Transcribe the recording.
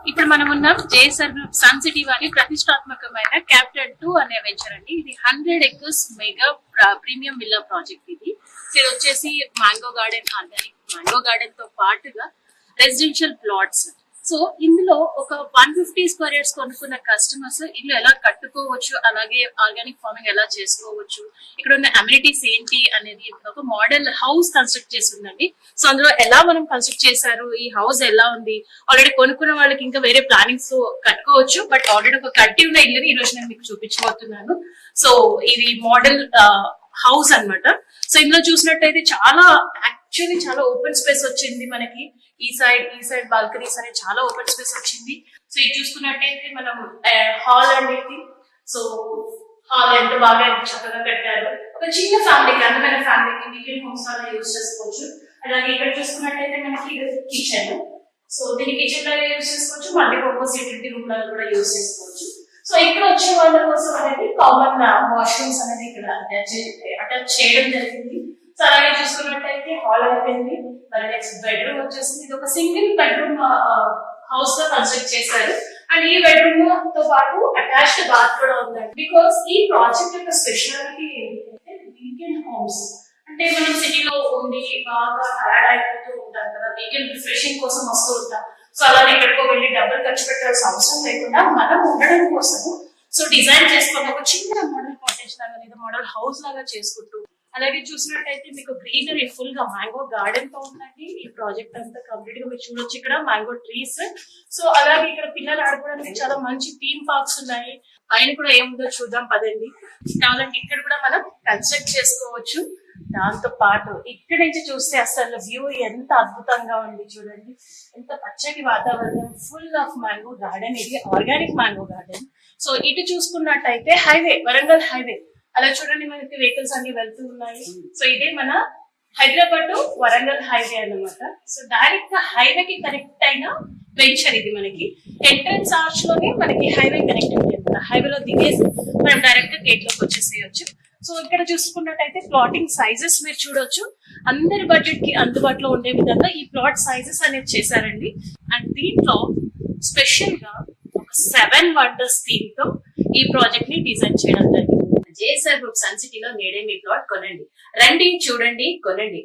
ఇప్పుడు మనం ఉన్నాం జేఎస్ఆర్ గ్రూప్ సన్ సిటీ వారి ప్రతిష్టాత్మకమైన క్యాపిటల్ 2 అనే వెంచర్ అండి. ఇది 100 acres mega premium villa project. ఇది వచ్చేసి mango garden, organic mango garden తో పాటుగా రెసిడెన్షియల్ ప్లాట్స్. సో ఇందులో ఒక 150 స్క్వేర్ యార్డ్స్ కొనుక్కున్న కస్టమర్స్ ఇల్లు ఎలా కట్టుకోవచ్చు, అలాగే ఆర్గానిక్ ఫార్మింగ్ ఎలా చేసుకోవచ్చు, ఇక్కడ ఉన్న అమ్యూనిటీస్ ఏంటి అనేది ఒక మోడల్ హౌస్ కన్స్ట్రక్ట్ చేసి ఉందండి. సో అందులో ఎలా మనం కన్స్ట్రక్ట్ చేశారు, ఈ హౌస్ ఎలా ఉంది, ఆల్రెడీ కొనుక్కున్న వాళ్ళకి ఇంకా వేరే ప్లానింగ్స్ కట్టుకోవచ్చు. బట్ ఆల్రెడీ ఒక కట్టి ఉన్న ఇల్లుని ఈ రోజు నేను మీకు చూపించబోతున్నాను. సో ఇది మోడల్ హౌస్ అన్నమాట. సో ఇందులో చూసినట్టయితే యాక్చువల్లీ చాలా ఓపెన్ స్పేస్ వచ్చింది మనకి. ఈ సైడ్ బాల్కనీస్ అనేది చాలా ఓపెన్ స్పేస్ వచ్చింది. సో ఇది చూసుకున్నట్టయితే మనం హాల్ అనేది, సో హాల్ ఎంత బాగా చక్కగా కట్టారు. ఒక చిన్న ఫ్యామిలీకి, అందమైన ఫ్యామిలీకి వీకెండ్ హోమ్స్ లాగా యూజ్ చేసుకోవచ్చు. అలాగే ఇక్కడ చూసుకున్నట్టయితే మనకి కిచెన్, సో దీన్ని కిచెన్ లాగా యూజ్ చేసుకోవచ్చు, మల్టీపర్పస్ యూటిలిటీ రూమ్ లాగా కూడా యూజ్ చేసుకోవచ్చు. సో ఇక్కడ వచ్చే వాళ్ళ కోసం అనేది కామన్ వాష్రూమ్స్ అనేది ఇక్కడ అటాచ్ చేయడం జరిగింది. సో అలాగే చూసుకున్నట్టయితే హాల్ అయిపోయింది. మరి నెక్స్ట్ బెడ్రూమ్ వచ్చేసింది. ఇది ఒక సింగిల్ బెడ్రూమ్ హౌస్ గా కన్స్ట్రక్ట్ చేశారు. అండ్ ఈ బెడ్రూమ్ తో పాటు అటాచ్డ్ బాత్ కూడా ఉందండి. బికాస్ ఈ ప్రాజెక్ట్ యొక్క స్పెషాలిటీ ఏంటంటే వీకెండ్ హోమ్స్. అంటే మనం సిటీలో ఉండి బాగా టైర్డ్ అయిపోతూ ఉంటాం కదా, వీకెండ్ రిఫ్రెషింగ్ కోసం వస్తూ ఉంటాం. సో అలానే ఎక్కడికో వెళ్ళి డబ్బులు ఖర్చు పెట్టాల్సిన అవసరం లేకుండా మనం ఉండడం కోసం సో డిజైన్ చేసుకుని ఒక చిన్న మోడల్ కాటేజ్ లాగా లేదా మోడల్ హౌస్ లాగా చేసుకుంటూ, అలాగే చూసినట్టయితే మీకు గ్రీనరీ ఫుల్ గా మ్యాంగో గార్డెన్ తో ఉందండి. ఈ ప్రాజెక్ట్ అంతా కంప్లీట్ గా మీరు చూడొచ్చు. ఇక్కడ మ్యాంగో ట్రీస్. సో అలాగే ఇక్కడ పిల్లలు ఆడుకోవడానికి చాలా మంచి థీమ్ పార్క్స్ ఉన్నాయి. ఆయన కూడా ఏముందో చూద్దాం పదండి. కావాలంటే ఇక్కడ కూడా మనం కన్స్ట్రక్ట్ చేసుకోవచ్చు. దాంతో పాటు ఇక్కడ నుంచి చూస్తే అసలు వ్యూ ఎంత అద్భుతంగా ఉంది చూడండి. ఎంత పచ్చటి వాతావరణం, ఫుల్ ఆఫ్ మ్యాంగో గార్డెన్. ఇది ఆర్గానిక్ మ్యాంగో గార్డెన్. సో ఇటు చూసుకున్నట్టయితే హైవే, వరంగల్ హైవే. అలా చూడండి మనకి వెహికల్స్ అన్ని వెళ్తూ ఉన్నాయి. సో ఇదే మన హైదరాబాద్ టు వరంగల్ హైవే అన్నమాట. సో డైరెక్ట్ గా హైవేకి కనెక్ట్ అయిన వెంచర్ ఇది. మనకి ఎంట్రన్స్ ఆర్చ్ లోనే మనకి హైవే కనెక్టివిటీ అనమాట. హైవేలో దిగేసి మనం డైరెక్ట్ గా గేట్ లోకి వచ్చేసేయచ్చు. సో ఇక్కడ చూసుకున్నట్టయితే ప్లాటింగ్ సైజెస్ మీరు చూడొచ్చు. అందరి బడ్జెట్ కి అందుబాటులో ఉండే విధంగా ఈ ప్లాట్ సైజెస్ అనేది చేశారండి. అండ్ దీంట్లో స్పెషల్ గా ఒక 7 వండర్స్ థీమ్ తో ఈ ప్రాజెక్ట్ ని డిజైన్ చేయడం జరిగింది. జేఎస్ఆర్ గ్రూప్ సన్ సిటీలో నేడే మీ ప్లాట్ కొనండి. రండి, చూడండి, కొనండి.